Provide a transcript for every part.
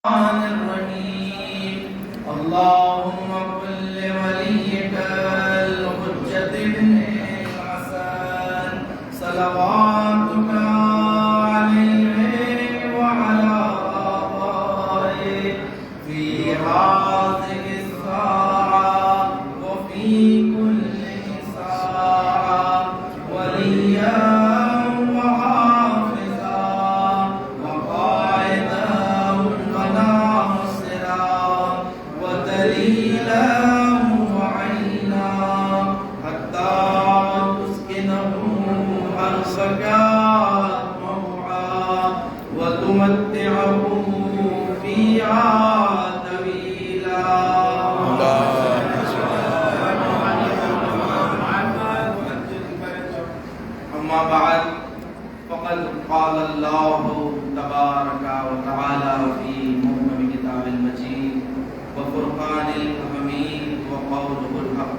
الرحيم اللهم كن لوليك الحجة بن الحسن صلواتك عليه وعلى آبائه في هذه الساعة وفي كل ساعة وليا وتمتعه فيها طويلا. أما بعد فقد قال الله تبارك وتعالى في محكم كتاب المجيد وفرقان الحميد وقوله الحق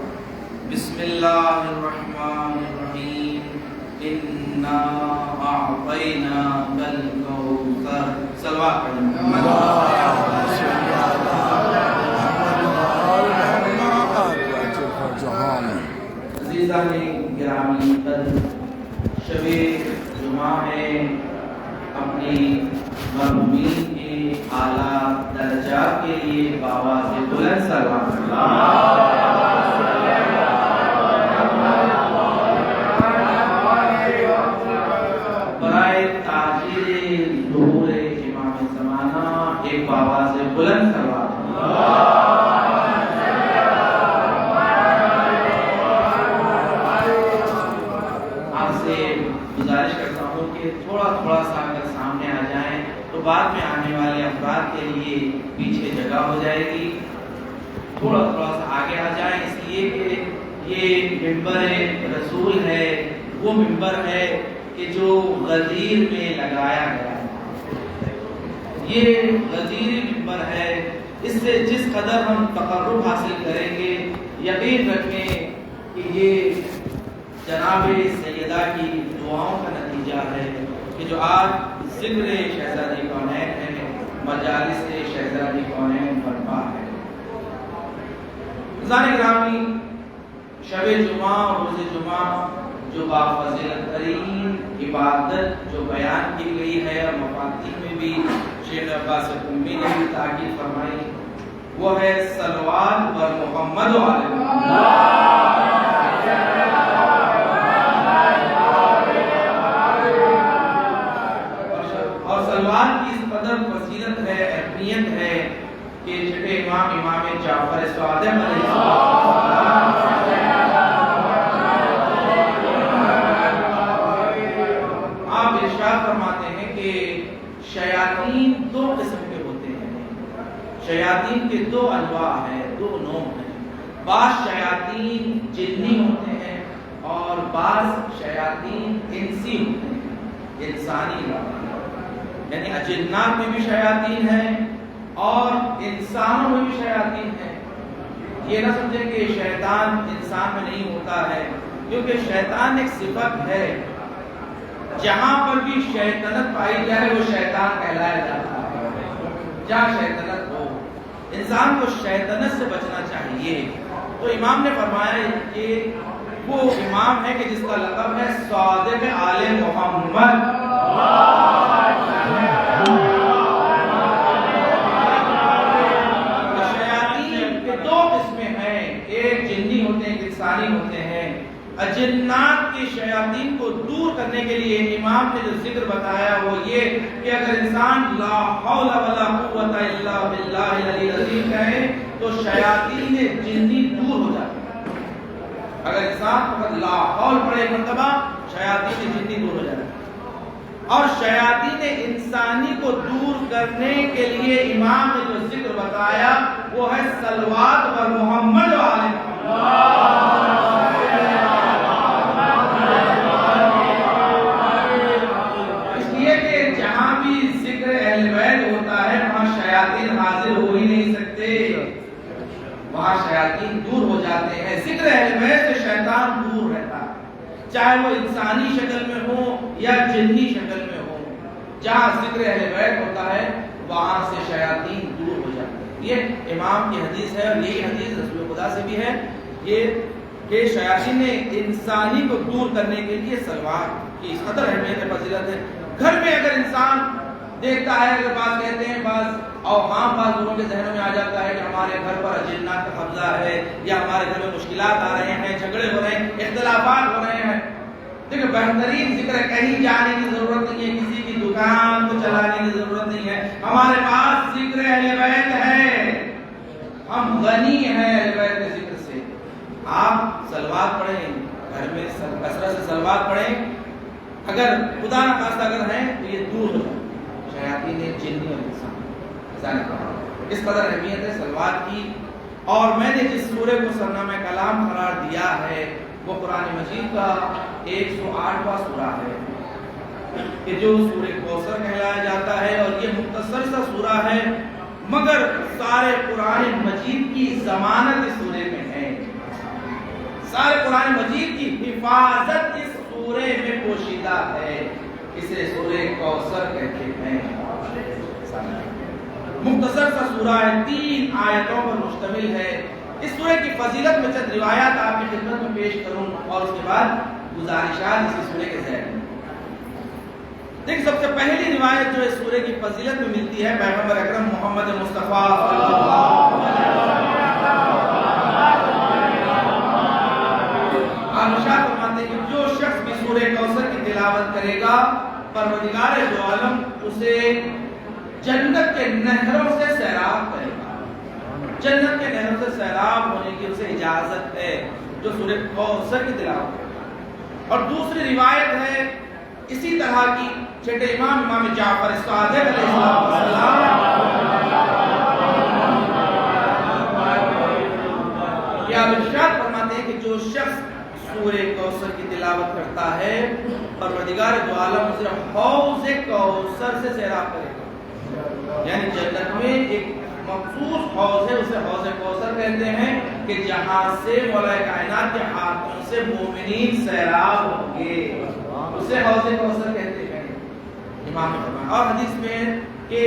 بسم الله الرحمن الرحيم إنا أعطيناك الكوثر صلوات محمد عزیزان گرامی قدر شب جمعہ ہے اپنی مرحومین کے اعلیٰ درجات کے لیے بآواز بلند صلوات ایک آواز بلند صلوات آپ سے گزارش کرتا ہوں کہ تھوڑا سا اگر سامنے آ جائیں تو بعد میں آنے والے افراد کے لیے پیچھے جگہ ہو جائے گی. تھوڑا سا آگے آ جائیں اس لیے کہ یہ ممبر رسول ہے، وہ ممبر ہے کہ جو غدیر میں لگایا گیا. یہ غدیر ممبر ہے، اس سے جس قدر ہم تقرب حاصل کریں گے یقین رکھیں کہ یہ جناب سیدہ کی دعاؤں کا نتیجہ ہے کہ جو آج ذکر شہزادی کونین ہے، مجالس شہزادی کونین برپا ہے. عزیزان گرامی، شب جمعہ اور روز جمعہ جو بافضیلت ترین عبادت جو بیان کی گئی ہے اور مفاتیح میں بھی شیخ عباس قمی نے بھی تاکید فرمائی، وہ ہے صلوات بر محمد و آل محمد. اور صلوات کی اس قدر فضیلت ہے، اہمیت ہے کہ چھٹے امام جعفر صادق علیہ السلام آپ ارشاد فرماتے ہیں کہ شیاطین دو قسم کے ہوتے ہیں. شیاطین کے دو انواع ہیں، دو نوع ہیں. بعض شیاطین جنی ہوتے ہیں اور بعض شیاطین انسی ہوتے ہیں، انسانی ہوتے ہیں. یعنی اجنات میں بھی شیاطین ہیں اور انسانوں میں بھی شیاطین ہیں. یہ نہ سمجھیں کہ شیطان انسان میں نہیں ہوتا ہے، کیونکہ شیطان ایک صفت ہے. جہاں پر بھی شیطنت پائی جائے وہ شیطان کہلایا جاتا ہے. جہاں شیطنت ہو، انسان کو شیطنت سے بچنا چاہیے. تو امام نے فرمایا کہ وہ امام ہے کہ جس کا لقب ہے صادق آل محمد. شیاطین کے دو قسمیں ہیں، ایک جنی ہوتے ہیں، ایک انسانی ہوتے ہیں. اجنات کی شیاطین کو دور کرنے کے لیے امام نے جو ذکر بتایا وہ یہ کہ اگر انسان لا حول ولا قوت الا باللہ العلی العظیم کہے تو شیاطین جنی دور ہو جاتی ہے. اگر انسان فقط لا حول پڑھے ایک مرتبہ شیاطین جنی دور ہو جاتی ہے. اور شیاطین انسانی کو دور کرنے کے لیے امام نے جو ذکر بتایا وہ ہے صلوات بر محمد و آل محمد. حاضر ہو ہی نہیں سکتے، وہاں شیاطین دور ہو جاتے ہیں. ذکر اہل بیت سے شیطان دور رہتا ہے، چاہے وہ انسانی شکل میں ہو یا جنی شکل میں ہو. جہاں ذکر اہل بیت ہوتا ہے وہاں سے شیاطین دور ہو جاتے ہیں۔ یہ امام کی حدیث ہے، اور یہی حدیث رسول خدا سے بھی ہے یہ کہ شیاطین نے انسانی کو دور کرنے کے لیے سلوات کی اس قدر اہمیت فضیلت ہے۔ گھر میں اگر انسان دیکھتا ہے، اگر بات کہتے ہیں بعض اوہام بعض لوگوں کے ذہنوں میں آ جاتا ہے کہ ہمارے گھر پر جنات کا قبضہ ہے، یا ہمارے گھر میں مشکلات آ رہے ہیں، جھگڑے ہو رہے ہیں، اختلافات ہو رہے ہیں، دیکھیں بہترین ذکر ہے، کہیں جانے کی ضرورت نہیں ہے، کسی کی دکان کو چلانے کی ضرورت نہیں ہے، ہمارے پاس ذکر اہل بیت ہے، ہم غنی ہیں اہل بیت کے ذکر سے۔ آپ صلوات پڑھیں، گھر میں کثرت سے صلوات پڑھیں، اگر خدا نہ خواستہ اگر ہیں تو یہ دور ہو جائے شیاطین جنی اور انسان۔ اس قدر اہمیت ہے صلوات کی۔ اور میں نے جس سورے کو سرنامہ کلام قرار دیا ہے وہ قرآن مجید کا 108واں سورہ ہے، کہ جو سورہ کوثر کہلایا جاتا ہے، اور یہ مختصر سا سورہ ہے، مگر سارے قرآن مجید کی ضمانت اس سورے میں ہے، سارے قرآن مجید کی حفاظت اس سورے میں پوشیدہ ہے، اسے سورہ کوثر کہتے ہیں۔ مختصر سا سورہ ہے، 3 آیتوں پر مشتمل ہے۔ اس سورہ کی فضیلت میں چند روایات آپ کی خدمت میں پیش کروں، اور اس کے بعد گزارشات اس سورہ کے ذیل میں۔ دیکھ سب سے پہلی روایت جو اس سورہ کی فضیلت میں ملتی ہے، پیغمبر اکرم محمد مصطفیٰ صلی اللہ علیہ وسلم آپ ارشاد فرماتے ہیں کہ جو شخص بھی سورہ کوثر کی تلاوت کرے گا، پروردگار دو عالم اسے جنت کے نہروں سے سیراب کرے گا، جنت کے نہروں سے سیراب ہونے کی اسے اجازت ہے جو سورہ کوثر کی تلاوت کرے گا۔ اور دوسری روایت ہے اسی طرح کی، چھٹے امام جعفر صادق علیہ السلام یہ ارشاد فرماتے ہیں کہ جو شخص سورہ کوثر کی تلاوت کرتا ہے، پروردگار دو عالم اسے حوض کوثر سے سیراب کرے گا۔ یعنی جنت میں ایک مخصوص حوض ہے، اسے حوض کوثر کہتے ہیں، کہ جہاں سے مولا کائنات کے ہاتھوں سے مومنین سیراب ہوں گے، اسے حوض کوثر کہتے ہیں امام نے فرمایا۔ اور حدیث میں ہے کہ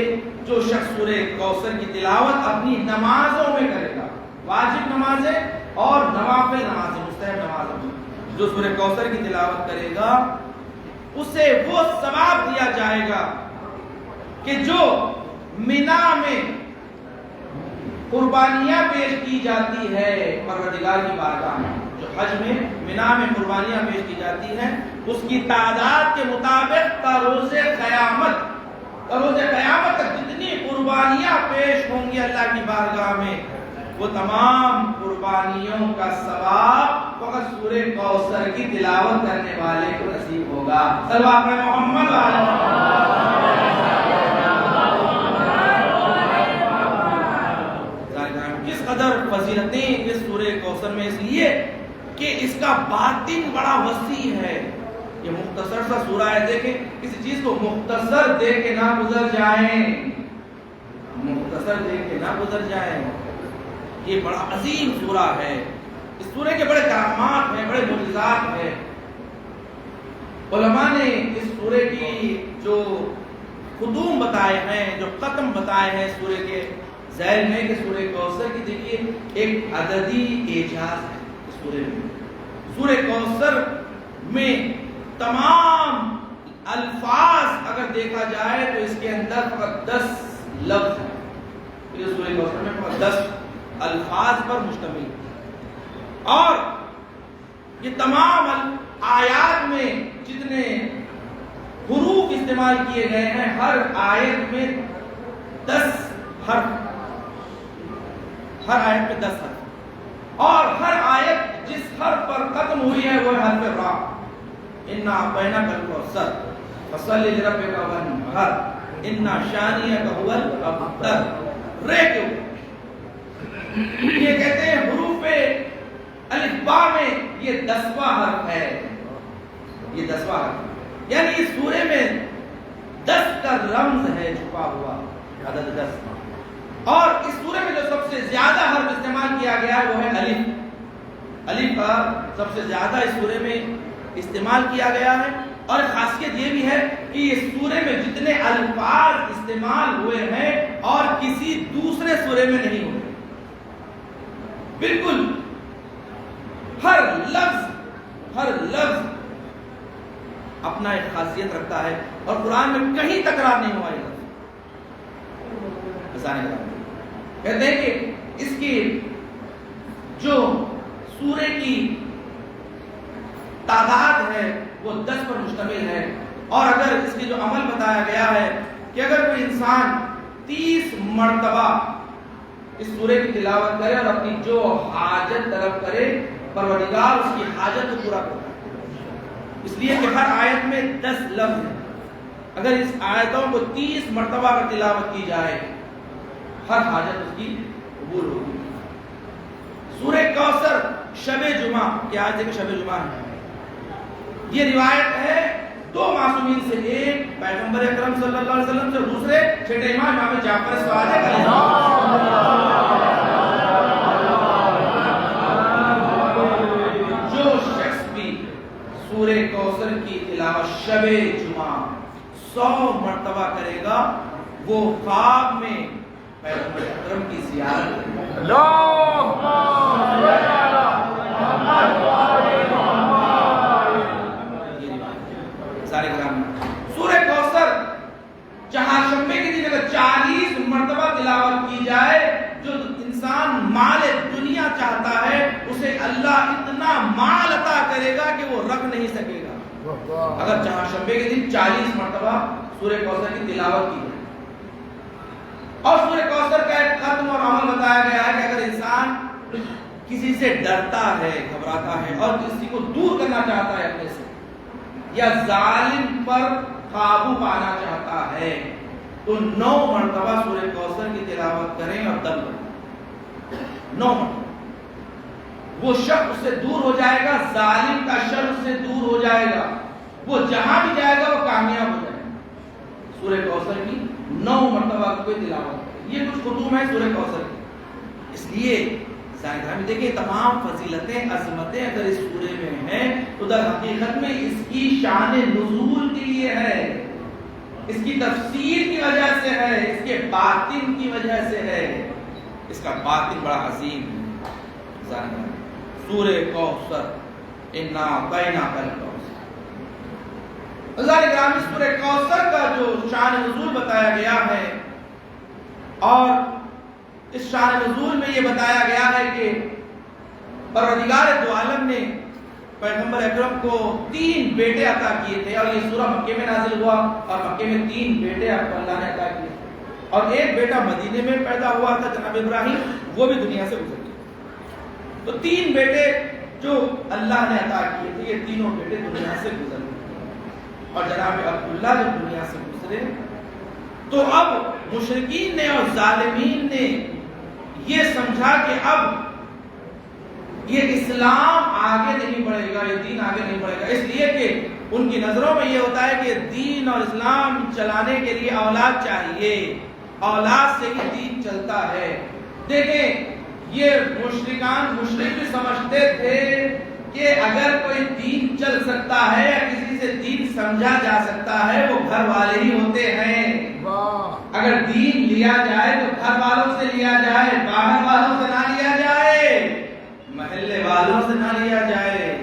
جو شخص سورہ کوثر کی تلاوت اپنی نمازوں میں کرے گا، واجب نمازیں اور نوافل نمازیں، مستحب نمازوں میں جو سورہ کوثر کی تلاوت کرے گا، اسے وہ ثواب دیا جائے گا کہ جو مینا میں قربانیاں پیش کی جاتی ہے پروردگار کی بارگاہ میں، جو حج میں مینا میں قربانیاں پیش کی جاتی ہیں، اس کی تعداد کے مطابق تا روز قیامت تک جتنی قربانیاں پیش ہوں گی اللہ کی بارگاہ میں، وہ تمام قربانیوں کا ثواب فقط سورہ کوثر کی تلاوت کرنے والے کو نصیب ہوگا۔ صلوات پڑھیں محمد علیہ قدر فضیلتیں اس سورہ کوثر میں، اس لیے کہ اس کا باطن بڑا وسیع ہے۔ یہ مختصر سا سورہ ہے، دیکھیں کسی چیز کو مختصر دیکھ کے نہ گزر جائیں، مختصر دیکھ کے نہ گزر جائیں، یہ بڑا عظیم سورہ ہے۔ اس سورہ کے بڑے کرامات ہیں، بڑے معجزات ہیں۔ علماء نے اس سورہ کی جو ختوم بتائے ہیں، جو ختم بتائے ہیں سورہ کے ذیل میں، کہ سورہ کوثر کی دیکھیے ایک عددی اعجاز ہے اس سورہ میں۔ سورہ کوثر میں تمام الفاظ اگر دیکھا جائے تو اس کے اندر فقط 10 لفظ ہیں، یہ سورہ کوثر میں فقط 10 الفاظ پر مشتمل، اور یہ تمام آیات میں جتنے حروف استعمال کیے گئے ہیں، ہر آیت میں 10 حرف، ہر آیت میں 10 حرف، اور ہر آیت جس حرف پر ختم ہوئی ہے وہ حرف را۔ اِنَّا أَعْطَيْنَاكَ الْكَوْثَرَ فَصَلِّ لِرَبِّكَ وَانْحَرْ اِنَّا شَانِئَكَ هُوَ الْأَبْتَرُ۔ رے کیوں یہ کہتے ہیں حروف الف با میں یہ 10واں حرف ہے، یہ 10واں حرف، یعنی اس سورے میں 10 کا رمز ہے چھپا ہوا، عدد 10۔ اور اس سورے میں جو سب سے زیادہ حرف استعمال کیا گیا ہے وہ ہے الف۔ الف کا سب سے زیادہ اس سورے میں استعمال کیا گیا ہے، اور خاصیت یہ بھی ہے کہ یہ سورے میں جتنے الفاظ استعمال ہوئے ہیں اور کسی دوسرے سورے میں نہیں ہوئے. بالکل ہر لفظ اپنا ایک خاصیت رکھتا ہے اور قرآن میں کہیں تکرار نہیں ہوا. کہتے ہیں کہ اس کی جو سورے کی تعداد ہے وہ 10 پر مشتمل ہے. اور اگر اس کی جو عمل بتایا گیا ہے کہ اگر کوئی انسان 30 مرتبہ اس سورے کی تلاوت کرے اور اپنی جو حاجت طلب کرے پروردگار اس کی حاجت کو پورا کرتا ہے. اس لیے کہ ہر آیت میں 10 لفظ ہیں. اگر اس آیتوں کو 30 مرتبہ پر تلاوت کی جائے ہر حاجت اس کی قبول ہوگی. سورہ کوثر شب جمعہ کی آج دیکھیں شب جمعہ ہے. یہ روایت ہے 2 معصومین سے, ایک پیغمبر اکرم صلی اللہ علیہ وسلم سے اور دوسرے چھٹے امام امام جعفر صادق علیہ السلام. جو شخص بھی سورہ کوثر کی تلاوت شب جمعہ 100 مرتبہ کرے گا وہ خواب میں پیغمبر اکرم کی زیارت کرے گا. سورہ کوثر جہاں شمے کے دن اگر 40 مرتبہ تلاوت کی جائے, جو انسان مال دنیا چاہتا ہے اسے اللہ اتنا مال عطا کرے گا کہ وہ رکھ نہیں سکے گا اگر جہاں شمے کے دن 40 مرتبہ سورہ کوثر کی تلاوت کی جائے. اور سورہ کوثر کا ایک ختم اور عمل بتایا گیا ہے کہ اگر انسان کسی سے ڈرتا ہے, گھبراتا ہے اور کسی کو دور کرنا چاہتا ہے اپنے سے, یا ظالم پر قابو پانا چاہتا ہے, تو 9 مرتبہ سورہ کوثر کی تلاوت کریں اور دم کریں. 9 مرتبہ وہ شخص اس سے دور ہو جائے گا, ظالم کا شر اس سے دور ہو جائے گا, وہ جہاں بھی جائے گا وہ کامیاب ہو جائے گا. سورہ کوثر کی 9 مرتبہ کوئی تلاوت کرے. یہ کچھ ختوم ہے سورہ کوثر کی. اس لیے دیکھیں تمام فضیلتیں عظمتیں اگر اس سورے میں ہیں تو در حقیقت میں اس کی شان نزول کے لیے ہے, اس کی تفسیر کی وجہ سے ہے, اس کے باطن کی وجہ سے ہے. اس کا باطن بڑا عظیم ہے. سورہ کوثر انا اعطیناک الکوثر. گرامی سورہ کوثر کا جو شان نزول بتایا گیا ہے اور اس شان نزول میں یہ بتایا گیا ہے کہ پروردگار دو عالم نے پیغمبر اکرم کو 3 بیٹے عطا کیے تھے اور یہ سورہ مکے میں نازل ہوا اور مکے میں 3 بیٹے اللہ نے عطا کیے اور ایک بیٹا مدینے میں پیدا ہوا تھا جناب ابراہیم, وہ بھی دنیا سے گزر گئے. تو 3 بیٹے جو اللہ نے عطا کیے تھے یہ تینوں بیٹے دنیا سے گزر گئے اور جناب عبداللہ جب دنیا سے گزرے تو اب مشرکین نے اور ظالمین نے یہ سمجھا کہ اب یہ اسلام آگے نہیں بڑھے گا, یہ دین آگے نہیں بڑھے گا. اس لیے کہ ان کی نظروں میں یہ ہوتا ہے کہ دین اور اسلام چلانے کے لیے اولاد چاہیے, اولاد سے ہی دین چلتا ہے. دیکھیں یہ مشرک سمجھتے تھے کہ اگر کوئی دین چل سکتا ہے یا کسی سے دین سمجھا جا سکتا ہے وہ گھر والے ہی ہوتے ہیں. اگر دین لیا جائے تو گھر والوں سے لیا جائے, باہر والوں سے نہ لیا جائے, محلے والوں سے نہ لیا جائے.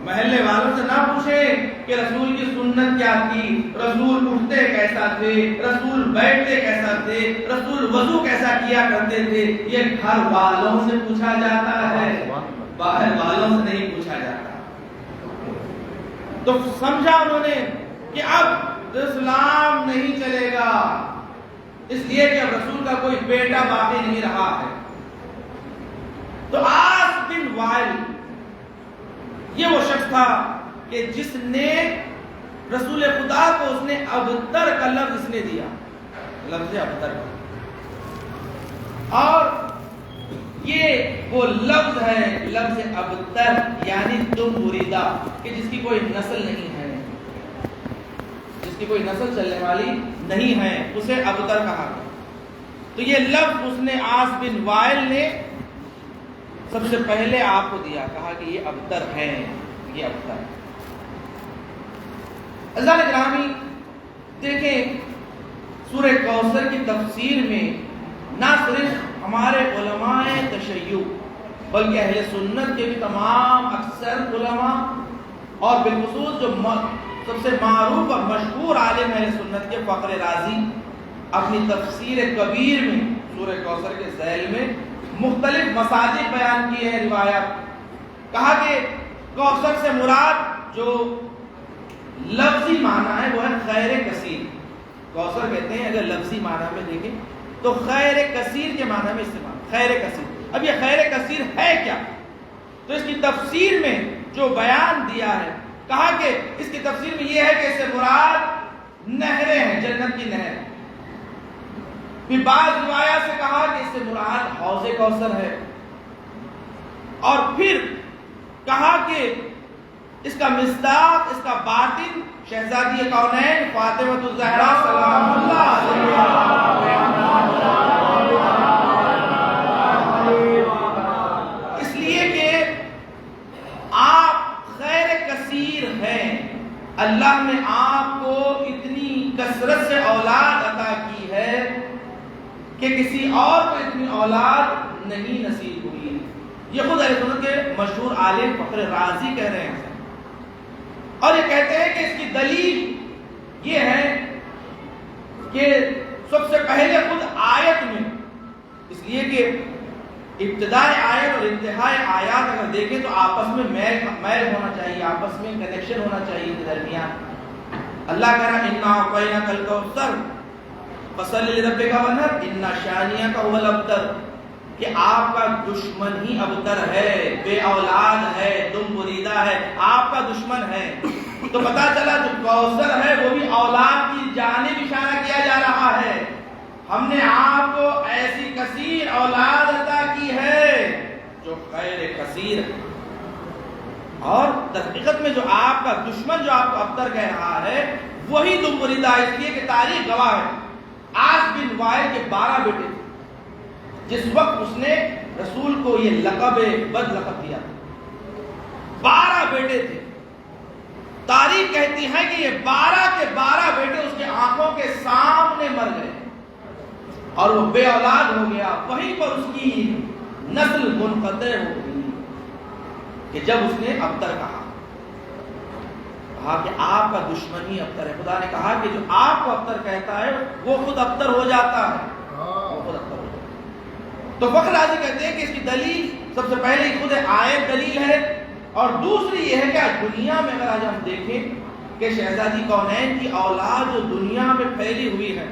محلے والوں سے نہ پوچھیں کہ رسول کی سنت کیا تھی, رسول اٹھتے کیسا تھے, رسول بیٹھتے کیسا تھے, رسول وضو کیسا کیا کرتے تھے. یہ گھر والوں سے پوچھا جاتا ہے, باہر والوں سے نہیں پوچھا جاتا. تو سمجھا انہوں نے کہ اب اسلام نہیں چلے گا, اس لیے کہ اب رسول کا کوئی بیٹا باقی نہیں رہا ہے. تو عاص بن وائل یہ وہ شخص تھا کہ جس نے رسول خدا کو اس نے ابتر کا لفظ اس نے دیا, لفظ ابتر. اور یہ وہ لفظ ہے لفظ ابتر یعنی دم بریدہ, کہ جس کی کوئی نسل نہیں ہے, جس کی کوئی نسل چلنے والی نہیں ہے, اسے ابتر کہا. تو یہ لفظ اس نے عاص بن وائل نے سب سے پہلے آپ کو دیا, کہا کہ یہ ابتر ہے, یہ ابتر. عزیزان گرامی دیکھیں سورہ کوثر کی تفسیر میں نہ صرف ہمارے علماء تشیع بلکہ اہل سنت کے بھی تمام اکثر علماء اور بالخصوص جو سب سے معروف اور مشہور عالم اہل سنت کے فخر رازی اپنی تفسیر کبیر میں سورہ کوثر کے ذیل میں مختلف مساجد بیان کیے ہیں روایات. کہا کہ کوثر سے مراد جو لفظی معنی ہے وہ ہے خیر کثیر. کوثر کہتے ہیں اگر لفظی معنی میں دیکھیں تو خیر کثیر کے معنی میں استعمال خیر کثیر. اب یہ خیر کثیر ہے کیا؟ تو اس کی تفسیر میں جو بیان دیا ہے کہا کہ اس کی تفسیر میں یہ ہے کہ اس سے مراد نہریں ہیں، جنت کی نہر. پھر بعض روایات سے کہا کہ اس سے مراد حوض کوثر ہے. اور پھر کہا کہ اس کا مصداق، اس کا باطن شہزادی کونین فاطمہ الزہرا سلام اللہ علیہا، اس لیے کہ آپ خیر کثیر ہیں. اللہ نے آپ کو اتنی کثرت سے اولاد عطا کی ہے کہ کسی اور کو اتنی اولاد نہیں نصیب ہوئی. یہ خود اہل سنت کے مشہور عالم فخر رازی کہہ رہے ہیں. اور یہ کہتے ہیں کہ اس کی دلیل یہ ہے کہ سب سے پہلے خود آیت میں، اس لیے کہ ابتدائی آیت اور انتہائی آیات اگر دیکھیں تو آپس میں میل ہونا چاہیے، آپس میں کنیکشن ہونا چاہیے کے درمیان. اللہ کہہ رہا انا اعطیناک الکوثر فصلی لربک وانحر ان شانئک هو الابتر، کہ آپ کا دشمن ہی ابتر ہے، بے اولاد ہے، دم بریدہ ہے، آپ کا دشمن ہے. تو پتا چلا جو کوثر ہے وہ بھی اولاد کی جانب اشارہ کیا جا رہا ہے. ہم نے آپ کو ایسی کثیر اولاد عطا کی ہے جو خیر کثیر ہے. اور حقیقت میں جو آپ کا دشمن جو آپ کو ابتر کہہ رہا ہے وہی دم بریدہ ہے، اس لیے کہ تاریخ گواہ ہے. عاص بن وائل کے 12 بیٹے تھے جس وقت اس نے رسول کو یہ لقب بد لقب دیا. 12 بیٹے تھے. تاریخ کہتی ہے کہ یہ 12 کے 12 بیٹے اس کے آنکھوں کے سامنے مر گئے اور وہ بے اولاد ہو گیا. وہیں پر اس کی نسل منقطع ہو گئی کہ جب اس نے ابتر کہا کہ آپ کا دشمن ہی ابتر ہے. خدا نے کہا کہ جو آپ کو ابتر کہتا ہے وہ خود ابتر ہو جاتا ہے، وہ خود ابتر ہو جاتا ہے. تو فخر رازی کہتے ہیں کہ اس کی دلیل سب سے پہلے خود آیت دلیل ہے، اور دوسری یہ ہے کہ آج دنیا میں اگر آج ہم دیکھیں کہ شہزادی کونین کی اولاد جو دنیا میں پھیلی ہوئی ہے،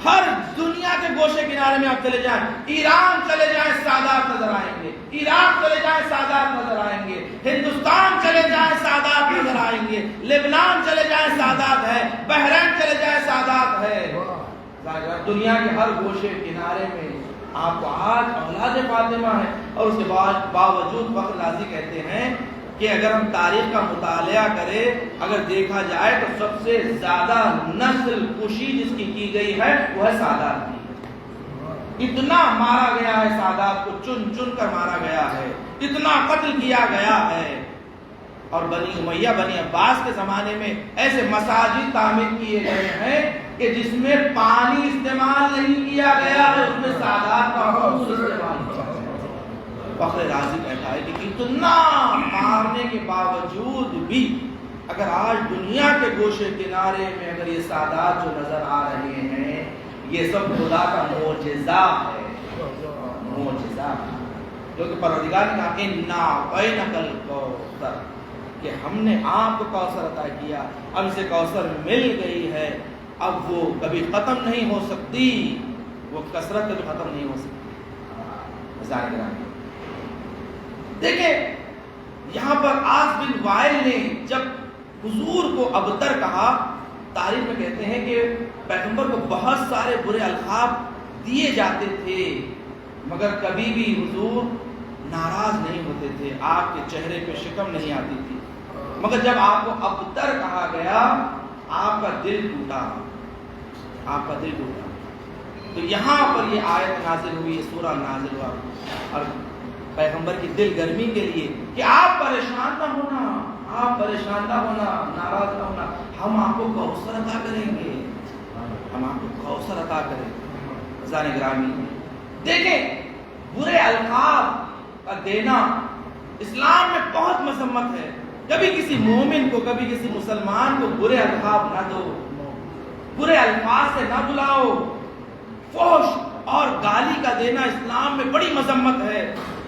ہر دنیا کے گوشے کنارے میں آپ چلے جائیں، ایران چلے جائیں سادات نظر آئیں گے، عراق چلے جائیں سادات نظر آئیں گے، ہندوستان چلے جائیں سادات نظر آئیں گے، لبنان چلے جائیں سادات ہے، بحرین چلے جائیں سادات ہے. دنیا کے ہر گوشے کنارے میں آپ کو آج اولاد فاطمہ ہے. اور اس کے باوجود فخر رازی کہتے ہیں کہ اگر ہم تاریخ کا مطالعہ کریں، اگر دیکھا جائے تو سب سے زیادہ نسل کشی جس کی گئی ہے وہ ہے سادات کی. اتنا مارا گیا ہے سادات کو، چن چن کر مارا گیا ہے، اتنا قتل کیا گیا ہے. اور بنی امیہ بنی عباس کے زمانے میں ایسے مساجد تعمیر کیے گئے ہیں کہ جس میں پانی استعمال نہیں کیا گیا ہے، اس میں سادات کا خون استعمال کیا گیا. فخر رازی کہتا ہے کہ اتنا مارنے کے باوجود بھی اگر آج دنیا کے گوشے کنارے میں اگر یہ سادات جو نظر آ رہے ہیں، یہ سب خدا کا معجزہ ہے، معجزہ. کیونکہ پروردگار نے کہا انا اعطیناک الکوثر، کہ ہم نے آپ کو کوثر عطا کیا، اب اسے کوثر مل گئی ہے، اب وہ کبھی ختم نہیں ہو سکتی، وہ کثرت کبھی ختم نہیں ہو سکتی. ظاہر دیکھیں یہاں پر عاص بن وائل نے جب حضور کو ابتر کہا، تاریخ میں کہتے ہیں کہ پیغمبر کو بہت سارے برے القاب دیے جاتے تھے مگر کبھی بھی حضور ناراض نہیں ہوتے تھے، آپ کے چہرے پہ شکم نہیں آتی تھی. مگر جب آپ کو ابتر کہا گیا آپ کا دل ٹوٹا، آپ کا دل ٹوٹا. تو یہاں پر یہ آیت نازل ہوئی، یہ سورہ نازل ہوا اور پیغمبر کی دل گرمی کے لیے کہ آپ پریشان نہ ہونا، آپ پریشان نہ ہونا، ناراض نہ ہونا، ہم آپ کو کوثر عطا کریں گے، ہم آپ کو کوثر عطا کریں گے۔ عزیزان گرامی، دیکھیں برے القاب کا دینا اسلام میں بہت مذمت ہے۔ کبھی کسی مومن کو، کبھی کسی مسلمان کو برے القاب نہ دو، برے الفاظ سے نہ بلاؤ۔ فحش اور گالی کا دینا اسلام میں بڑی مذمت ہے۔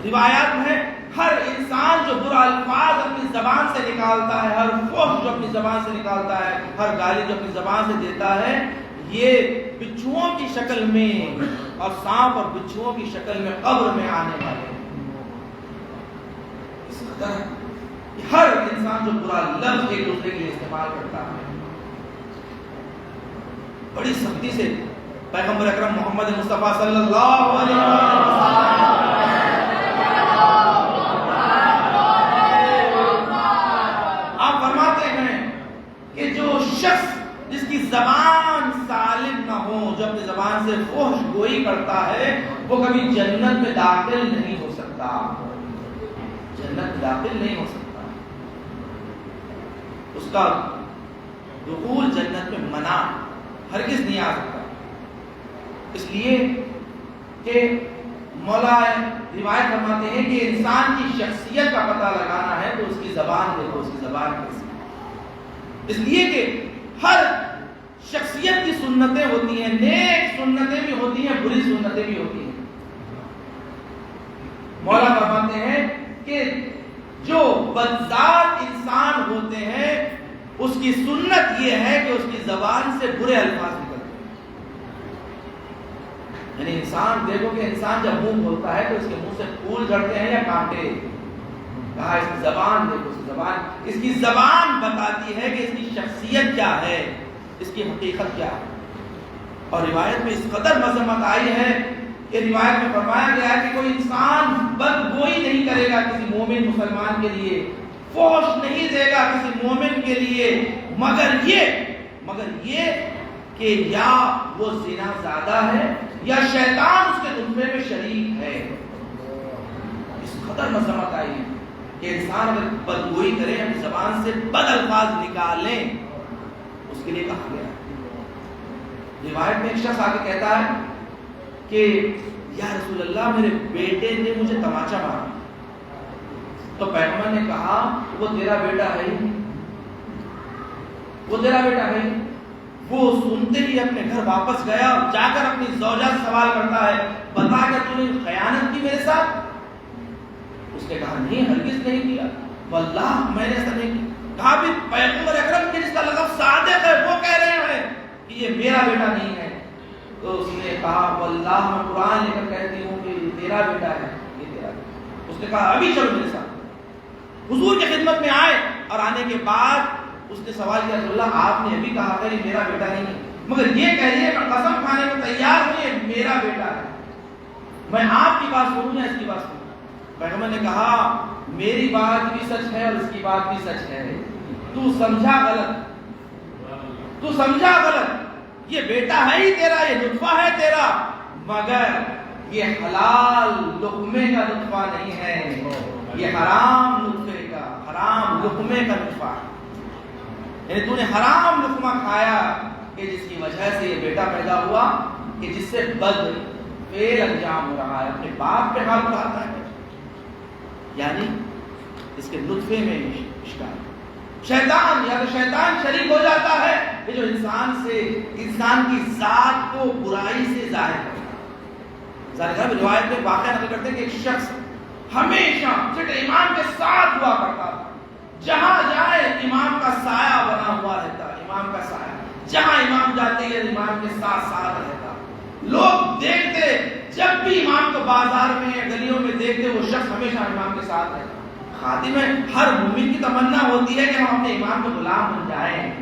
روایات میں ہر انسان جو برا الفاظ اپنی زبان سے نکالتا ہے، ہر فحش جو اپنی زبان سے نکالتا ہے، ہر گالی جو اپنی زبان سے دیتا ہے، یہ بچھوؤں کی شکل میں اور سانپ اور بچھوؤں کی شکل میں قبر میں آنے والے ہیں۔ اس قدر ہر انسان جو برا لفظ ایک دوسرے کے لیے استعمال کرتا ہے، بڑی سختی سے پیغمبر اکرم محمد مصطفیٰ صلی اللہ علیہ وسلم آپ فرماتے ہیں کہ جو شخص جس کی زبان سالم نہ ہو، جو اپنی زبان سے فحش گوئی کرتا ہے، وہ کبھی جنت میں داخل نہیں ہو سکتا، جنت میں داخل نہیں ہو سکتا، اس کا دخول جنت میں منع ہرگز نہیں آ سکتا۔ اس لیے کہ مولا روایت فرماتے ہیں کہ انسان کی شخصیت کا پتہ لگانا ہے تو اس کی زبان دیکھو، اس کی زبان کیسی ہے۔ اس لیے کہ ہر شخصیت کی سنتیں ہوتی ہیں، نیک سنتیں بھی ہوتی ہیں، بری سنتیں بھی ہوتی ہیں۔ مولا فرماتے ہیں کہ جو بدذات انسان ہوتے ہیں اس کی سنت یہ ہے کہ اس کی زبان سے برے الفاظ نکلتے ہیں۔ یعنی انسان دیکھو کہ انسان جب منہ کھولتا ہے تو اس کے منہ سے پھول جھڑتے ہیں یا کانٹے؟ کہا اس کی زبان دیکھو، اس کی زبان بتاتی ہے کہ اس کی شخصیت کیا ہے، اس کی حقیقت کیا ہے۔ اور روایت میں اس قدر مذمت آئی ہے کہ روایت میں فرمایا گیا ہے کہ کوئی انسان بدگوئی نہیں کرے گا کسی مومن مسلمان کے لیے، فحش نہیں دے گا کسی مومن کے لیے، مگر یہ کہ یا وہ زنا زادہ ہے یا شیطان اس کے نطفے میں شریک ہے۔ اس قدر مذمت آئی ہے کہ انسان اگر بدگوئی کرے، اپنی زبان سے بد الفاظ نکالیں، اس کے لیے کہا گیا ہے۔ روایت میں ایک شخص آگے کہتا ہے کہ یا رسول اللہ میرے بیٹے نے مجھے تماچا مارا، تو پیغمبر نے کہا وہ تیرا بیٹا ہے ہی، وہ تیرا بیٹا ہے ہی۔ وہ سنتے ہی اپنے گھر واپس گیا، جا کر اپنی زوجہ سے سوال کرتا ہے بتا کہ تو نے خیانت کی میرے ساتھ؟ اس نے کہا نہیں، ہرگز نہیں کیا، واللہ میں نے ایسا نہیں کیا۔ کہا بھی پیغمبر اکرم کے جس کا لقب صادق ہے وہ کہہ رہے ہیں کہ یہ میرا بیٹا نہیں ہے۔ تو اس نے کہا واللہ میں قرآن لے کر کہتی ہوں کہ یہ تیرا بیٹا ہے، یہ تیرا بیٹا۔ اس نے کہا ابھی چلو میرے ساتھ۔ حضور کی خدمت میں آئے اور آنے کے بعد اس نے سوال کیا رسول اللہ آپ نے ابھی کہا تھا یہ میرا بیٹا نہیں ہے، مگر یہ کہہ رہی ہے میں قسم کھانے کو تیار ہوں یہ میرا بیٹا ہے، میں آپ کی بات سنوں یا اس کی بات سنوں؟ پیغمبر نے کہا میری بات بھی سچ ہے اور اس کی بات بھی سچ ہے، تو سمجھا غلط، تو سمجھا غلط، یہ بیٹا ہے ہی تیرا، یہ نطفہ ہے تیرا، مگر یہ حلال لقمے کا نطفہ نہیں ہے، یہ حرام نطفے کا، حرام لقمے کا نطفہ ہے۔ یعنی تو نے حرام لقمہ کھایا کہ جس کی وجہ سے یہ بیٹا پیدا ہوا کہ جس سے بد فعل انجام ہو رہا ہے، اپنے باپ پہ ہاتھ اٹھاتا ہے، یعنی اس کے نطفے میں اشکال۔ شیطان یا تو شیطان شریک ہو جاتا ہے کہ جو انسان کی ذات کو برائی سے ظاہر کرتا ہے۔ ظاہر روایت میں واقعہ نقل کرتے ہیں کہ ایک شخص ہمیشہ صرف امام کے ساتھ ہوا کرتا تھا، جہاں جائے امام کا سایہ بنا ہوا رہتا، امام کا سایہ جہاں امام جاتے ہیں امام کے ساتھ ساتھ رہتا۔ لوگ دیکھتے جب بھی امام کو بازار میں یا گلیوں میں دیکھتے وہ شخص ہمیشہ امام کے ساتھ رہتا۔ خادم ہے، ہر مومن کی تمنا ہوتی ہے کہ ہم اپنے امام کے غلام بن جائیں،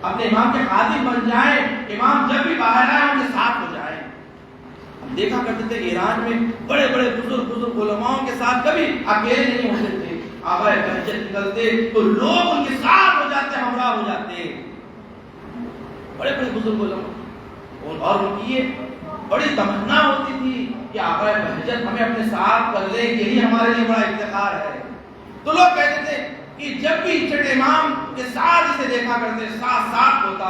اپنے امام کے خادم بن جائیں، امام جب بھی باہر آئے ہم کے ساتھ ہو جائیں۔ ہم دیکھا کرتے تھے کہ ایران میں بڑے بڑے بزرگ علماؤں کے ساتھ کبھی اکیلے نہیں ہوتے تھے، آبائے بہجت نکلتے تو لوگ ان کے ساتھ ہو جاتے، ہمراہ ہو جاتے، بڑے بڑے بزرگ علماء، اور ان کی یہ بڑی تمنا ہوتی تھی کہ آبائے بہجت ہمیں اپنے ساتھ کر لیں، یہی ہمارے لیے بڑا افتخار ہے۔ تو لوگ کہتے تھے کہ جب بھی چھٹے امام کے ساتھ اسے دیکھا کرتے ساتھ ساتھ ہوتا،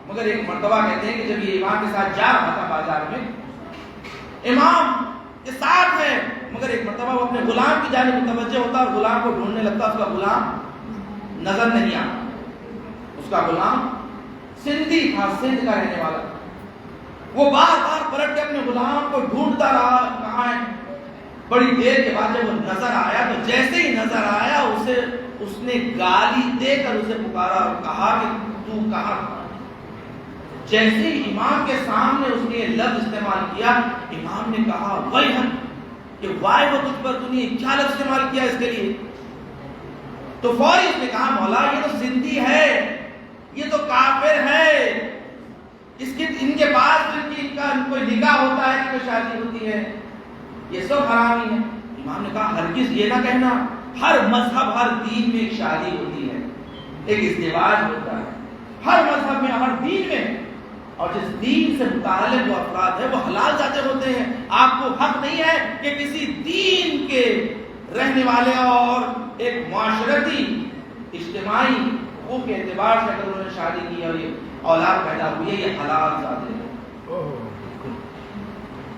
مگر ایک مرتبہ کہتے ہیں کہ جب یہ امام کے ساتھ جا رہا تھا بازار میں، امام کے ساتھ ہے مگر ایک مرتبہ وہ اپنے غلام کی جانب متوجہ ہوتا اور غلام کو ڈھونڈنے لگتا، اس کا غلام نظر نہیں آتا۔ اس کا غلام سندھی تھا، سندھ کا رہنے والا، وہ بار بار پلٹ کے اپنے غلام کو ڈھونڈتا رہا کہاں ہے۔ بڑی دیر کے بعد جب وہ نظر آیا تو جیسے ہی نظر آیا اس نے گالی دے کر اسے پکارا اور کہا کہ تو کہاں تھا۔ جیسے ہی امام کے سامنے اس نے لفظ استعمال کیا، امام نے کہا ویحن، کہ وائے وہ تجھ پر، تو نے کیا لفظ استعمال کیا اس کے لیے؟ تو فوری اس نے کہا مولا یہ تو سندھی ہے، یہ تو کافر ہے، ان کے پاس ان کا کوئی نکاح ہوتا ہے، کوئی شادی ہوتی ہے، یہ سب حرامی ہے۔ امام نے کہا ہرگز یہ نہ کہنا، ہر مذہب ہر دین میں ایک شادی ہوتی ہے، ایک ازدواج ہوتا ہے، ہر مذہب میں ہر دین میں، اور جس دین سے متعلق وہ افراد ہے وہ حلال ذاتے ہوتے ہیں۔ آپ کو حق نہیں ہے کہ کسی دین کے رہنے والے اور ایک معاشرتی اجتماعی حقوق کے اعتبار سے اگر انہوں نے شادی کی اور یہ اولاد پیدا ہوئی ہے، یہ حلال ذاتے ہیں،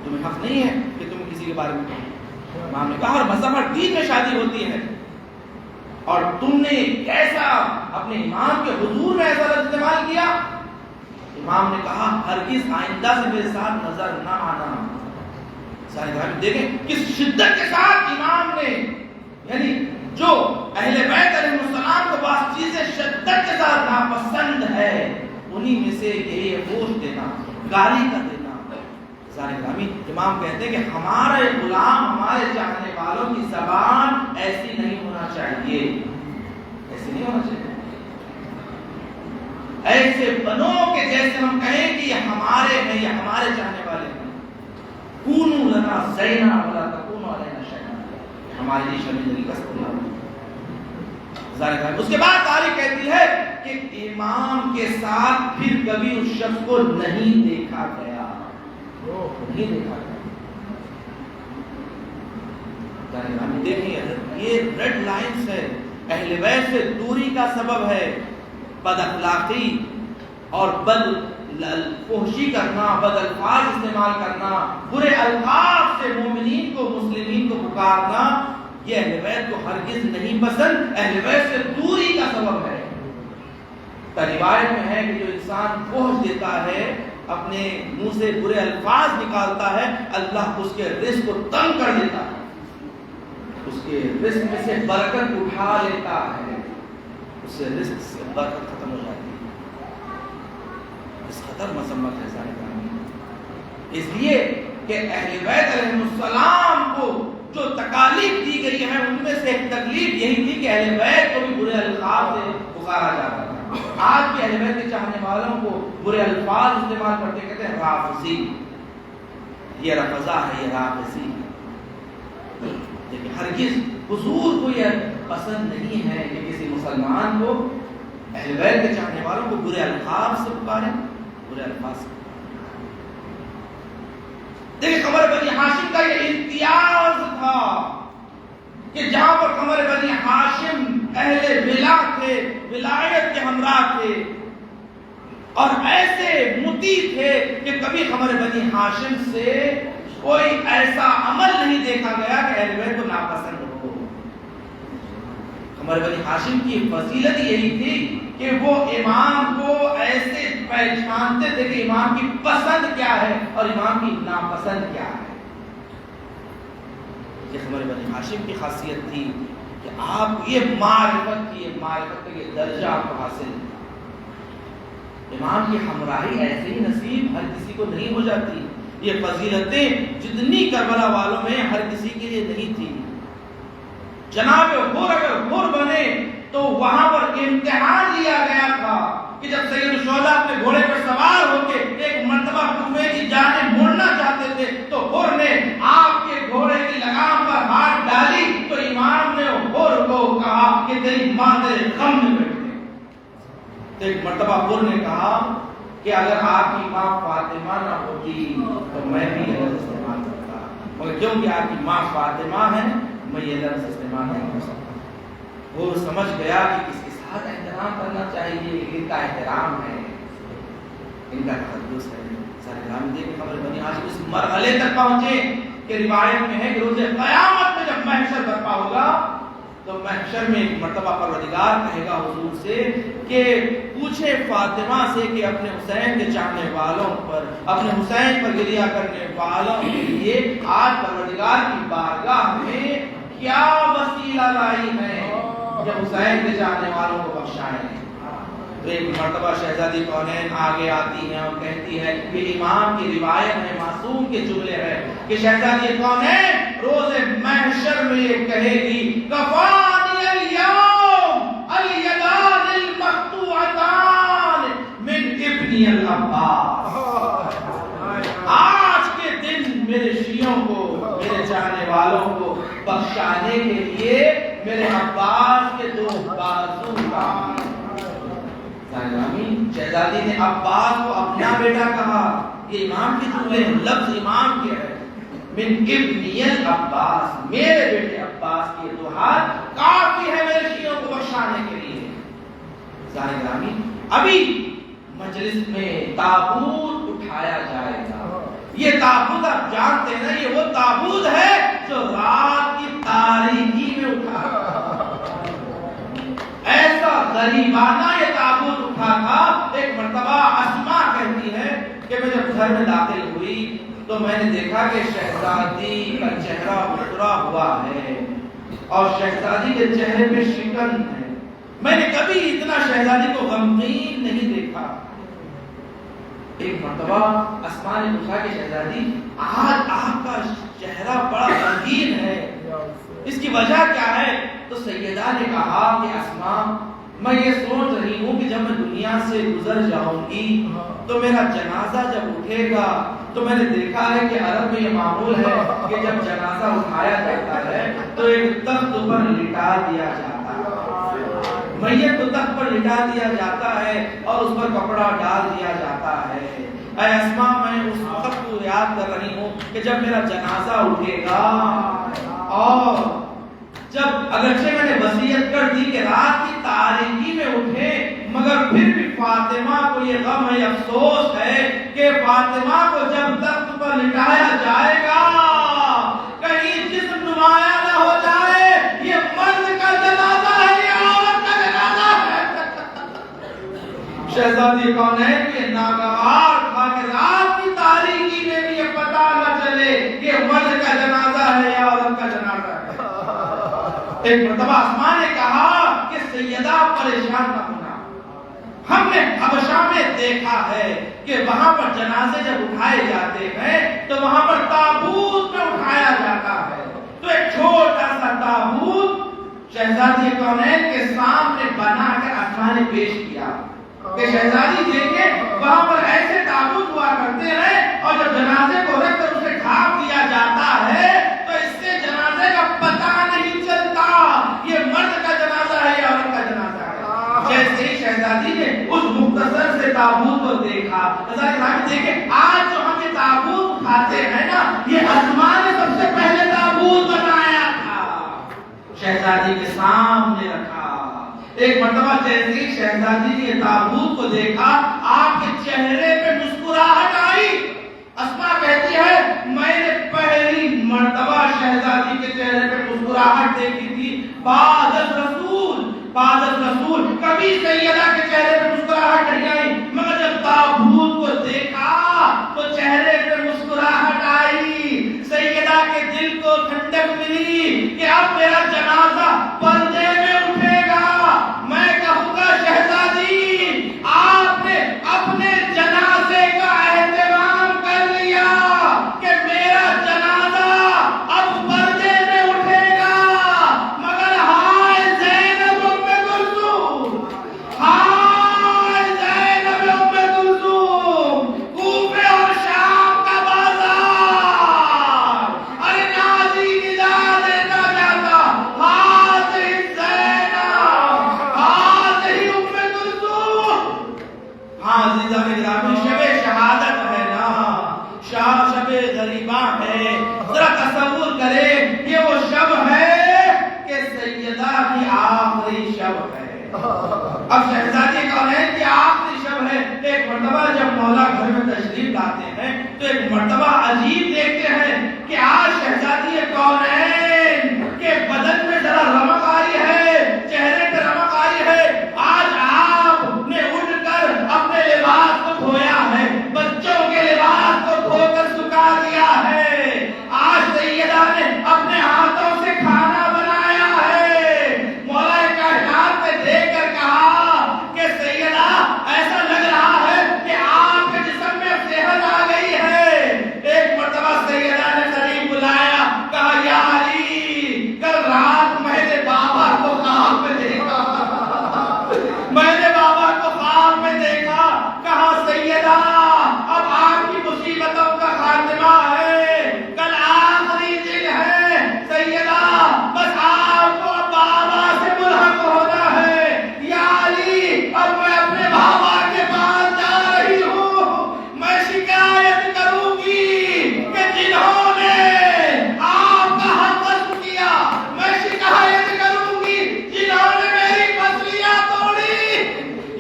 تمہیں حق نہیں ہے کہ تم کسی کے بارے میں کہو۔ امام نے کہا ہر مذہب ہر دین میں شادی ہوتی ہے، اور تم نے کیسا اپنے امام کے حضور میں ایسا لفظ استعمال کیا؟ امام نے کہا ہرگز آئندہ سے میرے ساتھ نظر نہ آنا۔ سارے گھر دیکھیں کس شدت کے ساتھ امام نے، یعنی جو اہل بیت علیہ السلام کو بعض چیزیں شدت کے ساتھ ناپسند ہے، انہی میں سے یہ گوشت دینا، گالی کا دینا۔ سارے گرامی امام کہتے ہیں کہ ہمارے غلام، ہمارے چاہنے والوں کی زبان ایسی نہیں ہونا چاہیے، ایسی نہیں ہونا چاہیے، ایسے بنو کہ جیسے ہم کہیں کہ یہ ہمارے ہیں، یہ ہمارے چاہنے والے ہیں۔ کونو لنا زینا ولا تکونو علینا شیئا، ہمارے لیے شرمندگی کا سبب ظاہر ہے۔ اس کے بعد تاریخ کہتی ہے کہ امام کے ساتھ پھر کبھی اس شخص کو نہیں دیکھا گیا، نہیں دیکھا گیا۔ دیکھیں یہ ریڈ لائنز ہے، اہل بیت سے دوری کا سبب ہے بد اخلاقی اور بد فحشی کرنا، بد الفاظ استعمال کرنا، برے الفاظ سے مومنین کو، مسلمین کو پکارنا، یہ اہل بیت کو ہرگز نہیں پسند، اہل بیت سے دوری کا سبب ہے۔ روایت میں ہے کہ جو انسان فحش دیتا ہے، اپنے منہ سے برے الفاظ نکالتا ہے، اللہ اس کے رزق کو تنگ کر دیتا ہے، اس کے رزق میں سے برکت اٹھا لیتا ہے، اس سے رزق سے برکت ختم ہو جاتی ہے۔ اس قدر مذمت ہے سارے کام، اس لیے کہ اہل بیت علیہ السلام کو جو تکالیف دی گئی ہے ان میں سے ایک تکلیف یہی تھی کہ اہل بیت کو بھی برے الفاظ سے پکارا جاتا تھا۔ آج کے اہل بیت کے چاہنے والوں کو برے الفاظ استعمال کرتے کہتے ہیں رافضی، یہ رفضا ہے، یہ رافضی ہے۔ لیکن ہرگز حضور کو یہ پسند نہیں ہے کہ کسی مسلمان کو، اہل بیت کے چاہنے والوں کو برے الفاظ سے پکاریں، برے الفاظ سے۔ دیکھیں قمر بنی ہاشم کا یہ امتیاز تھا کہ جہاں پر قمر بنی ہاشم اہل ولا تھے، ولایت کے ہمراہ تھے، اور ایسے مطیع تھے کہ کبھی قمر بنی ہاشم سے کوئی ایسا عمل نہیں دیکھا گیا کہ اہل بیت کو ناپسند ہو۔ قمر بنی ہاشم کی فضیلت یہی تھی کہ وہ امام کو ایسے پہچانتے تھے کہ امام کی پسند کیا ہے اور امام کی ناپسند کیا ہے۔ یہ قمر بنی ہاشم کی خاصیت تھی کہ آپ یہ معرفت کا یہ درجہ آپ کو حاصل ہے۔ امام کی ہمراہی ایسے ہی نصیب ہر کسی کو نہیں ہو جاتی۔ یہ فضیلتیں جتنی کربلا والوں میں ہر کسی کے لیے نہیں تھی۔ جناب حور اگر حور بنے تو وہاں پر امتحان لیا گیا تھا کہ جب سید الشہداء اپنے گھوڑے پر سوار ہو کے ایک مرتبہ کوفے کی جانب مڑنا چاہتے تھے تو حور نے آپ کے گھوڑے کی لگام پر ہاتھ ڈالی تو امام نے حور کو کہا کہ تیری ماں تیرے غم میں بیٹھے۔ تو ایک مرتبہ حور نے کہا کہ اگر آپ کی ماں فاطمہ نہ ہوتی تو میں بھی یہ لفظ استعمال کرتا، مگر کیونکہ آپ کی ماں فاطمہ ہے میں یہ لفظ استعمال نہیں کر سکتا۔ وہ سمجھ گیا کہ کس کے ساتھ احترام کرنا چاہیے، ان کا احترام ہے، ان کا تقدس ہے۔ سارے رامدے کی خبر بنی، آج اس مرحلے تک پہنچے کہ روایت میں ہے کہ روز قیامت میں جب محشر برپا ہوگا تو محشر میں ایک مرتبہ پروردگار کہے گا حضور سے کہ پوچھے فاطمہ سے کہ اپنے حسین کے چاہنے والوں پر، اپنے حسین پر گریہ کرنے والوں کے لیے آج پروردگار کی بارگاہ میں کیا وسیلہ لائی ہے کہ حسین کے چاہنے والوں کو بخشائیں۔ تو ایک مرتبہ شہزادی کونین آگے آتی ہیں اور کہتی ہے کہ امام کی روایت ہے، معصوم کے جملے ہے کہ شہزادی کونین روز محشر میں یہ کہے گی کفانی الیوم الیدان المقطوعتان من ابنی العباس، آج کے دن میرے شیعوں کو، میرے چاہنے والوں کو بخشانے کے لیے میرے عباس کے دو بازو کا۔ شہزادی نے عباس کو اپنا بیٹا کہا، یہ امام کی جملے ہیں، لفظ امام کے ہے، من ابنی العباس، میرے بیٹے عباس کے دو ہاتھ کافی ہے میرے شیعوں کو بخشانے کے لیے۔ ظاہرامی ابھی مجلس میں تابوت اٹھایا جائے گا، یہ تابوت آپ جانتے ہیں نا، یہ وہ تابوت ہے جو رات کی تاریکی میں اٹھا، ایسا غریبانہ یہ تابوت اٹھا تھا۔ ایک مرتبہ اسماء کہتی ہے کہ میں جب گھر میں داخل ہوئی تو میں نے دیکھا کہ شہزادی کا چہرہ اترا ہوا ہے اور شہزادی کے چہرے پہ شکن ہے، میں نے کبھی اتنا شہزادی کو غمگین نہیں دیکھا۔ ایک مرتبہ اسماء نے پوچھا کہ شہزادی آج آپ کا چہرہ بڑا غمگین ہے، اس کی وجہ کیا ہے؟ تو سیدہ نے کہا کہ اسماء میں یہ سوچ رہی ہوں کہ جب میں دنیا سے گزر جاؤں گی تو میرا جنازہ جب اٹھے گا تو میں نے دیکھا ہے کہ عرب میں یہ معمول ہے کہ جب جنازہ اٹھایا جاتا ہے تو ایک تخت پر لٹا دیا جاتا ہے، میت کو تخت پر لٹا دیا جاتا ہے اور اس پر کپڑا ڈال دیا جاتا ہے۔ اے اسماء میں اس وقت کو یاد کر رہی ہوں کہ جب میرا جنازہ اٹھے گا اور جب اگرچہ میں نے وصیت کر دی کہ رات کی تاریکی میں اٹھے، مگر پھر بھی فاطمہ کو یہ غم ہے، افسوس ہے کہ فاطمہ کو جب تخت پر لٹایا جائے گا کہیں جسم نمایاں نہ ہو جائے، یہ مرد کا جنازہ ہے یا عورت کا جنازہ ہے۔ شہزادی کونین کے ناگوار تھا کہ رات کی تاریکی میں بھی یہ پتہ نہ چلے کہ مرد کا جنازہ ہے یا عورت کا جنازہ ہے۔ ایک مرتبہ اسماء نے کہا کہ سیدہ پریشان نہ ہونا، ہم نے حبشہ میں دیکھا ہے کہ وہاں پر جنازے جب اٹھائے جاتے ہیں تو وہاں پر تابوت میں اٹھایا جاتا ہے، تو ایک چھوٹا سا تابوت شہزادی کونین کے سامنے بنا کر اسماء نے پیش کیا کہ شہزادی دیکھیں وہاں پر ایسے تابوت ہوا کرتے ہیں اور جب جنازے کو رکھ کر اسے ڈھانپ دیا جاتا ہے تو اس سے جنازے کا پتہ نہیں چلتا یہ مرد کا جنازہ ہے یا عورت کا جنازہ ہے۔ جیسے ہی شہزادی نے اس مختصر سے تابوت کو دیکھا، دیکھیں آج جو ہم یہ تابوت اٹھاتے ہیں نا، یہ اسماء نے سب سے پہلے تابوت بنایا تھا، شہزادی کے سامنے رکھا۔ ایک مرتبہ جیسے ہی شہزادی نے تابوت کو دیکھا آپ کے چہرے پہ مسکراہٹ آئی۔ اسماء کہتی ہے میں نے پہلی مرتبہ شہزادی کے چہرے پہ مسکراہٹ دیکھی تھی بعد رسول کبھی سیدہ کے چہرے پہ مسکراہٹ نہیں آئی، مگر جب تابوت کو دیکھا تو چہرے پہ مسکراہٹ آئی، سیدہ کے دل کو ٹھنڈک ملی کہ اب میرا جنازہ پردے میں اٹھے گا۔ میں کہوں گا شہزادی آپ نے اپنے جنازے کا اہتمام کر لیا کہ میرا جنازہ اب پردے میں اٹھے گا، مگر ہائے زینب ام کلثوم، ہائے زینب ام کلثوم، کوفے اور شام کا بازار، ارے نازی ندا دیتا جاتا، ہاتھ اب شہزادی کونین کی آخری شب ہے. ایک مرتبہ جب مولا گھر میں تشریف لاتے ہیں تو ایک مرتبہ عجیب دیکھتے ہیں کہ آج شہزادی کونین کے بدن میں ذرا رمق آئی ہے, چہرے پہ رمق آئی ہے. آج آپ نے اٹھ کر اپنے لباس کو دھویا ہے, بچوں کے لباس کو دھو کر سکھا دیا ہے. آج سیدہ نے اپنے ہاتھوں سے کھانا بنایا ہے. مولا کائنات نے دیکھ کر کہا کہ سیدہ ایسا لگ رہا ہے کہ آپ کے جسم میں صحت آ گئی ہے. ایک مرتبہ سیدہ نے قریب بلایا, کہا یا علی کل رات میں نے بابا کو خواب میں دیکھا, میں نے بابا کو خواب میں دیکھا. کہا سیدہ اب آپ کی مصیبتوں کا خاتمہ ہے, کل آخری دن ہے. سیدہ بس آپ کو اب بابا سے ملحق ہونا ہے. یا علی اب میں اپنے بابا کے پاس جا رہی ہوں, میں شکایت کروں گی کہ جنہوں نے آپ کا حق غصب کیا, میں شکایت کروں گی جنہوں نے میری پسلیاں توڑی.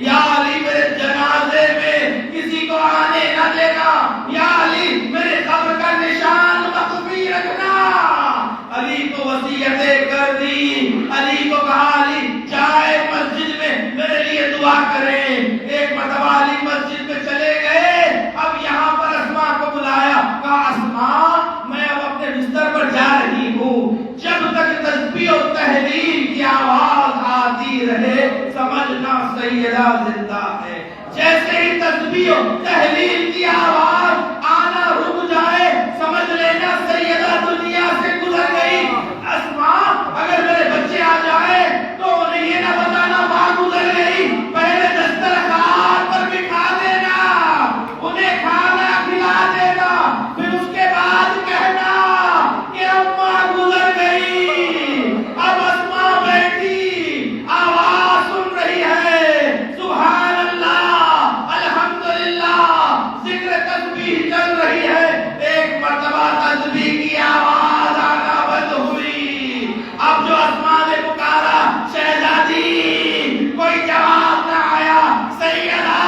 یا علی میرے جنازے میں کسی کو آنے نہ دینا. یا علی میرے قبر کا نشان مخفی رکھنا. علی کو وصیتیں کر دی. علی کو کہا علی جائے مسجد میں میرے لیے دعا کریں. ایک مرتبہ علی مسجد میں چلے گئے. اب یہاں پر اسماء کو بلایا, کہا اسماء میں اب اپنے بستر پر جا رہی ہوں, جب تک تسبیح و تحلیل کی آواز آتی رہے سمجھنا سیدہ زندہ ہے. جیسے ہی تسبیح و تحلیل کی آواز آنا رک جائے سمجھ لینا سیدہ دنیا سے گزر گئی. اسماء اگر میرے بچے آ جائے تو انہیں یہ نہ بتانا ماں گزر گئی, پہلے دسترخوان پر بٹھا دینا, انہیں کھانا کھلا دینا, پھر اس کے بعد کہنا کہ اماں گزر گئی. اب اسماء بیٹھی آواز سن رہی ہے, سبحان اللہ الحمدللہ ذکر تسبیح چل رہی ہے. ایک مرتبہ تسبیح کی آواز آنا بند ہوئی. اب جو اسماء نے پکارا شہزادی, کوئی جواب نہ آیا. سیدہ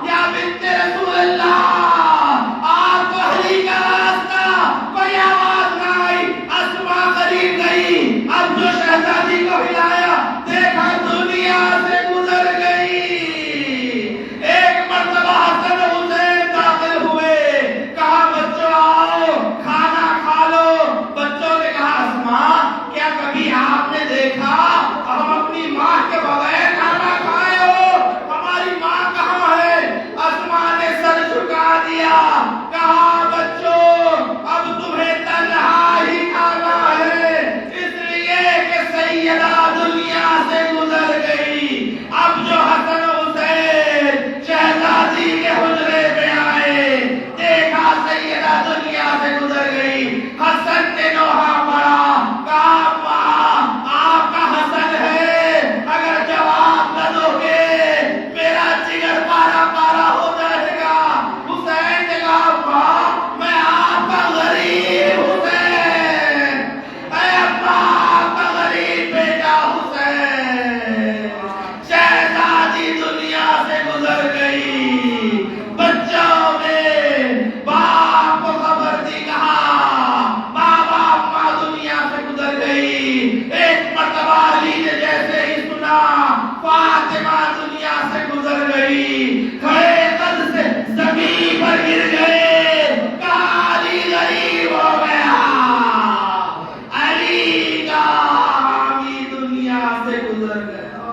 یا بنت رسول اللہ آپ کو علی کا راستہ, کوئی آواز نہ آئی. اسماء قریب گئی. اب جو شہزادی کو ہلایا دیکھا دنیا سے گزر گئی. ایک مرتبہ حسن حسین داخل ہوئے, کہا بچوں آؤ کھانا کھا لو. بچوں نے کہا اسماء کیا کبھی آپ نے دیکھا ہم اپنی ماں کے بغیر کھانا کھائے ہو؟ ہماری ماں کہاں ہے؟ اسماء نے سر جھکا دیا, کہا بچوں اب تمہیں تنہا ہی کھانا ہے, اس لیے کہ سیدہ دنیا سے گزر گئی. اب جو حسن حسین شہزادی کے حجرے میں آئے دیکھا سیدہ دنیا سے گزر گئی. حسن نے نوحہ پڑا, کہا ماں آپ کا حسن ہے, اگر جواب نہ دو گے میرا جگر پارا پارا ہو جائے گا. حسین نے کہا ماں میں آپ کا غریب حسین, اے ابا آپ کا غریب بیٹا حسین. شہزادی دنیا سے گزر گئی. بچوں نے باپ کو خبر دی, کہا بابا اماں دنیا سے گزر گئی. ایک مرتبہ علی نے جیسے ہی سنا فاطمہ دنیا سے گزر گئی, کھڑے قد سے زمین پر گر گئے, کہا علی غریب ہو گیا. علی کا حامی دنیا سے گزر گیا.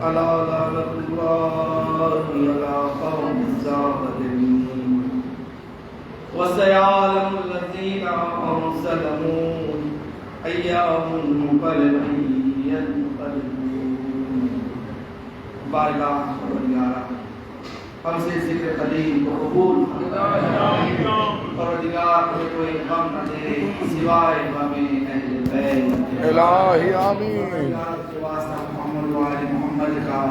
الا لعنت اللہ علی قوم الظالمین وسيعلم الذين ظلموا أيام منقلب ينقلبون. بارگاہ پروردگار ہم سے ذکر قدیم کو قبول پروردگار کو کوئی غم نہ دے سوائے غم اہل بیت. الہی آمین. محمد و آل محمد کا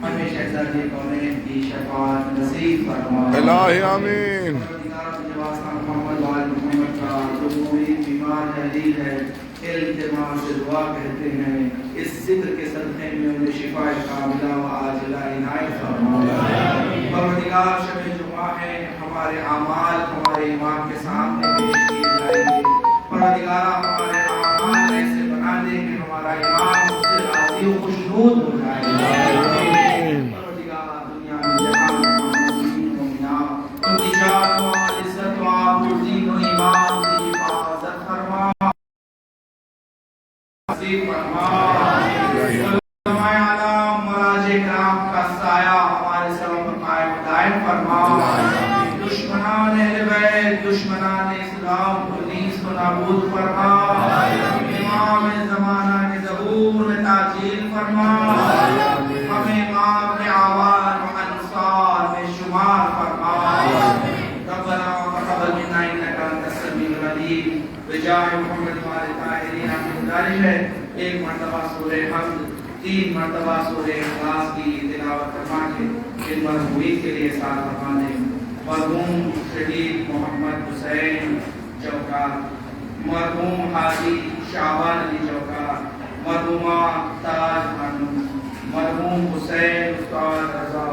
ہمیں شہزادی کونین کی شفاعت نصیب فرما. الہی آمین. محمد و آل محمد کا جو کوئی بیمار ہے التماس سے دعا کہتے ہیں اس ذکر کے صدقے میں انہیں شفا کاملہ و عاجلہ عنایت فرما پروردگار شب جمعہ ہے ہمارے اعمال ہمارے امام کے سامنے پیش کیے جائیں گے پروردگار ہمارے اعمال ایسے بنا دے کہ ہمارا امام اس سے راضی و خوشنود ہو جائے پروردگار دنیا میں جہاں مومنین مومنات ان کی جان و عزت و آبرو دین و ایمان کی حفاظت فرما نصیب فرما علماء اعلام مراجع کرام کا سایہ ہمارے سروں پر قائم دائم فرما دشمنان اہل بیت دشمنان اسلام کو نیز کو نابود فرما امام زمانہ کے ظہور میں تاجیل فرما ہمیں امام کے آوان و انصار میں شمار فرما ربنا وتقبل منا انك انت السميع العليم بجاہ محمد وآل طاہرین کی گزارش ہے ایک مرتبہ سورہ حمد 3 مرتبہ سورہ اخلاص کی تلاوت فرما کے ان مرحومین کے لیے ساتھ فرما دیں مرحوم شہید محمد حسین چوکار مرحوم حاجی شعبان علی چوکار مرحومہ تاج خانم مرحوم حسین استاد رضا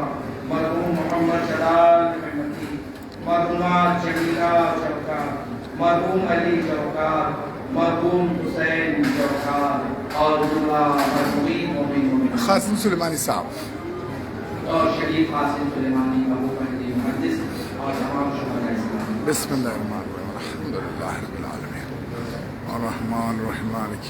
مرحوم محمد جلال احمدی مرحومہ جمیلہ چوکار مرحوم علی چوکار مرحوم حسین چوکار اور مرحومین مومنین قاسم سلیمانی صاحب اور شہید قاسم سلیمانی ابو مہدی محدث اور تمام شہداء اسلام بسم اللہ الرحمن الرحیم الحمد للہ رب العالمین الرحمن الرحیم مالک